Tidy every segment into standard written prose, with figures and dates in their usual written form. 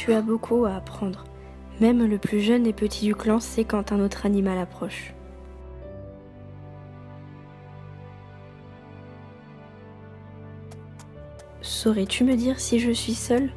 Tu as beaucoup à apprendre. Même le plus jeune et petit du clan sait quand un autre animal approche. Saurais-tu me dire si je suis seule ?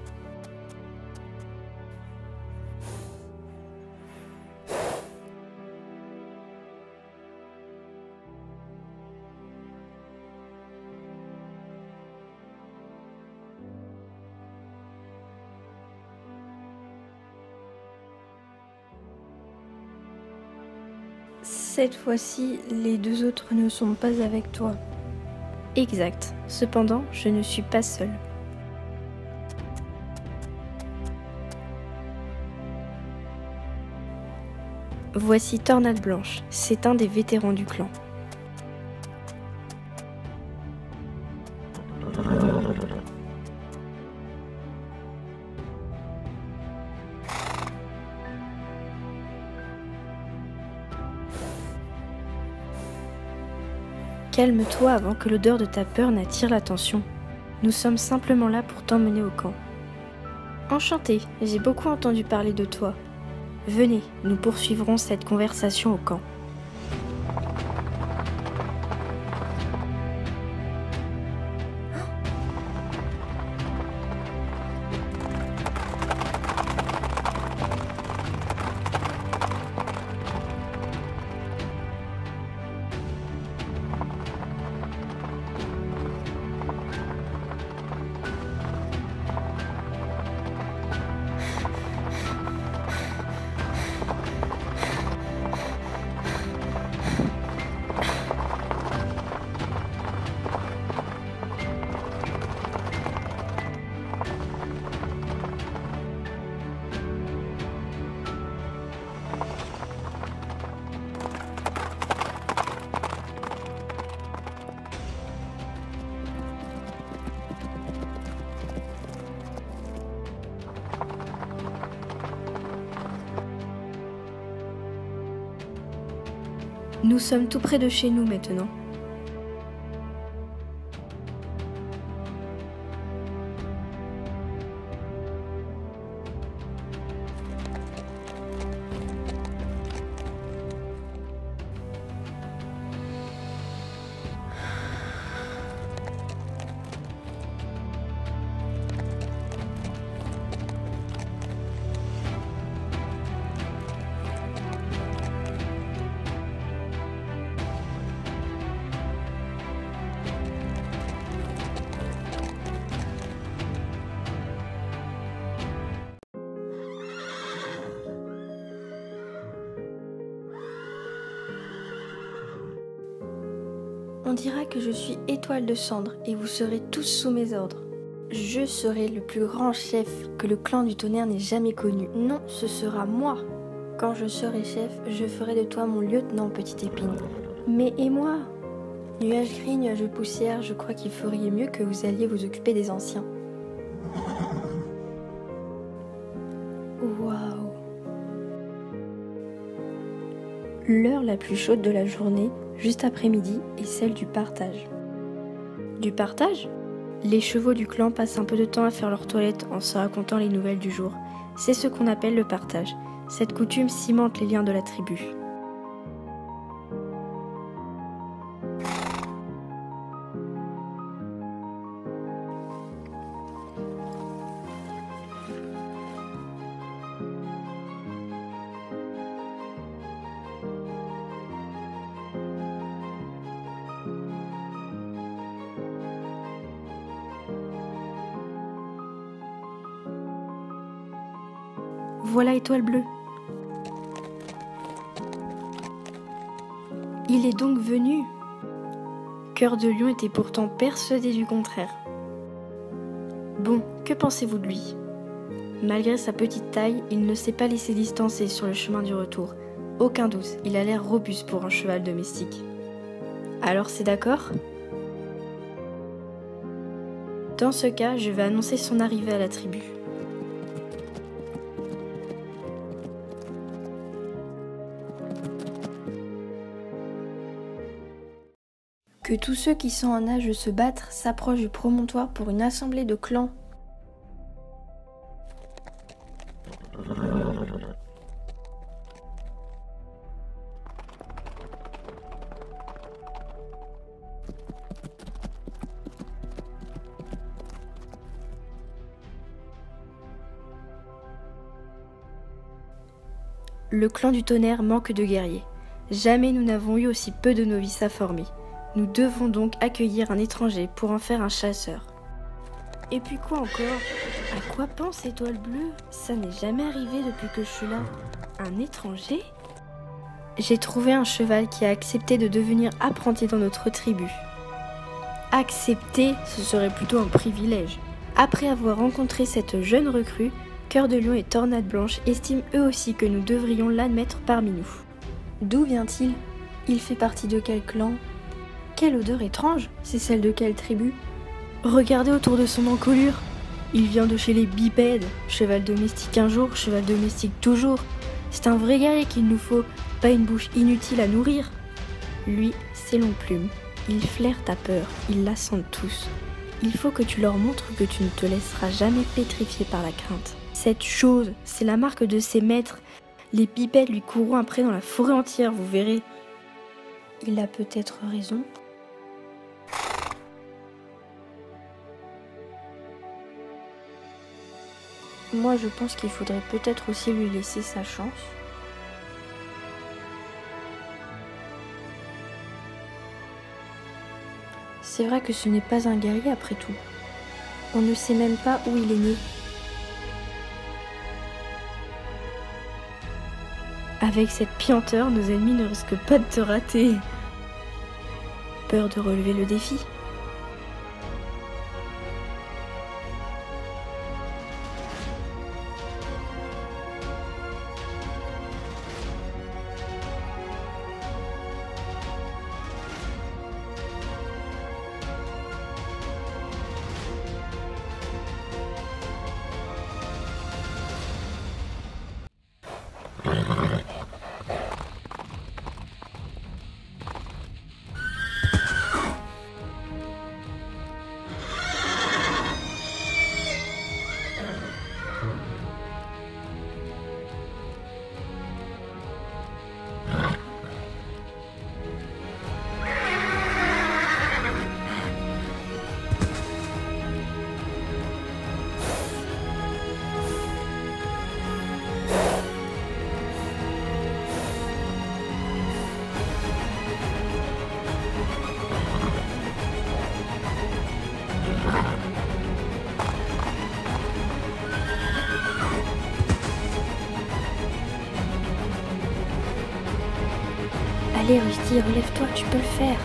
Cette fois-ci, les deux autres ne sont pas avec toi. Exact. Cependant, je ne suis pas seule. Voici Tornade Blanche. C'est un des vétérans du clan. Calme-toi avant que l'odeur de ta peur n'attire l'attention. Nous sommes simplement là pour t'emmener au camp. Enchantée, j'ai beaucoup entendu parler de toi. Venez, nous poursuivrons cette conversation au camp. Nous sommes tout près de chez nous maintenant. On dira que je suis étoile de cendre et vous serez tous sous mes ordres. Je serai le plus grand chef que le clan du tonnerre n'ait jamais connu. Non, ce sera moi. Quand je serai chef, je ferai de toi mon lieutenant, petite épine. Mais et moi ? Nuage gris, nuage poussière, je crois qu'il ferait mieux que vous alliez vous occuper des anciens. Waouh. L'heure la plus chaude de la journée, juste après midi, est celle du partage. Du partage ? Les chevaux du clan passent un peu de temps à faire leur toilette en se racontant les nouvelles du jour. C'est ce qu'on appelle le partage. Cette coutume cimente les liens de la tribu. Voilà Étoile Bleue. Il est donc venu. Cœur de Lion était pourtant persuadé du contraire. Bon, que pensez-vous de lui ? Malgré sa petite taille, il ne s'est pas laissé distancer sur le chemin du retour. Aucun doute, il a l'air robuste pour un cheval domestique. Alors c'est d'accord ? Dans ce cas, je vais annoncer son arrivée à la tribu. Que tous ceux qui sont en âge de se battre s'approchent du promontoire pour une assemblée de clans. Le clan du tonnerre manque de guerriers. Jamais nous n'avons eu aussi peu de novices à former. Nous devons donc accueillir un étranger pour en faire un chasseur. Et puis quoi encore? À quoi pense Étoile Bleue? Ça n'est jamais arrivé depuis que je suis là. Un étranger? J'ai trouvé un cheval qui a accepté de devenir apprenti dans notre tribu. Accepter, ce serait plutôt un privilège. Après avoir rencontré cette jeune recrue, Cœur de Lion et Tornade Blanche estiment eux aussi que nous devrions l'admettre parmi nous. D'où vient-il? Il fait partie de quel clan? Quelle odeur étrange? C'est celle de quelle tribu? Regardez autour de son encolure. Il vient de chez les bipèdes. Cheval domestique un jour, cheval domestique toujours. C'est un vrai guerrier qu'il nous faut, pas une bouche inutile à nourrir. Lui, c'est Longplume. Il flaire ta peur, ils la sentent tous. Il faut que tu leur montres que tu ne te laisseras jamais pétrifier par la crainte. Cette chose, c'est la marque de ses maîtres. Les bipèdes lui courront après dans la forêt entière, vous verrez. Il a peut-être raison. Moi, je pense qu'il faudrait peut-être aussi lui laisser sa chance. C'est vrai que ce n'est pas un guerrier après tout. On ne sait même pas où il est né. Avec cette pianteur, nos ennemis ne risquent pas de te rater. Peur de relever le défi? Allez Rusty, relève-toi, tu peux le faire.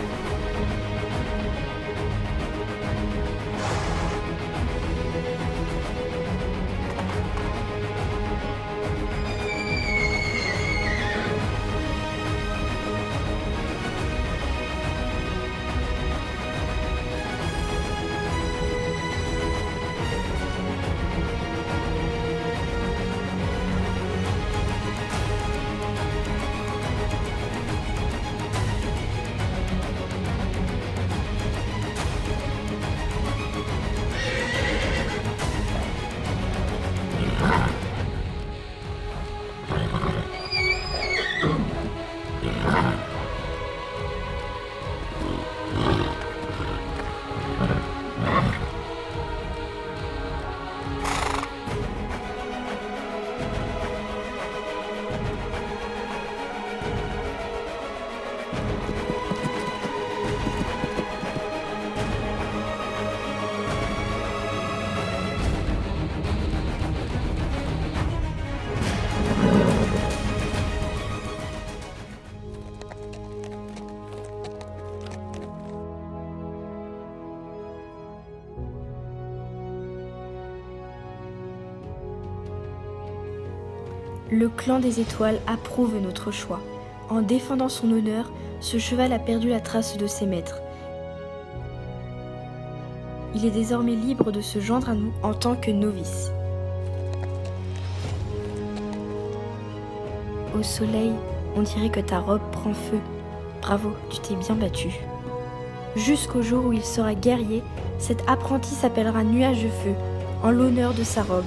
Le clan des étoiles approuve notre choix. En défendant son honneur, ce cheval a perdu la trace de ses maîtres. Il est désormais libre de se joindre à nous en tant que novice. Au soleil, on dirait que ta robe prend feu. Bravo, tu t'es bien battu. Jusqu'au jour où il sera guerrier, cet apprenti s'appellera Nuage de Feu, en l'honneur de sa robe.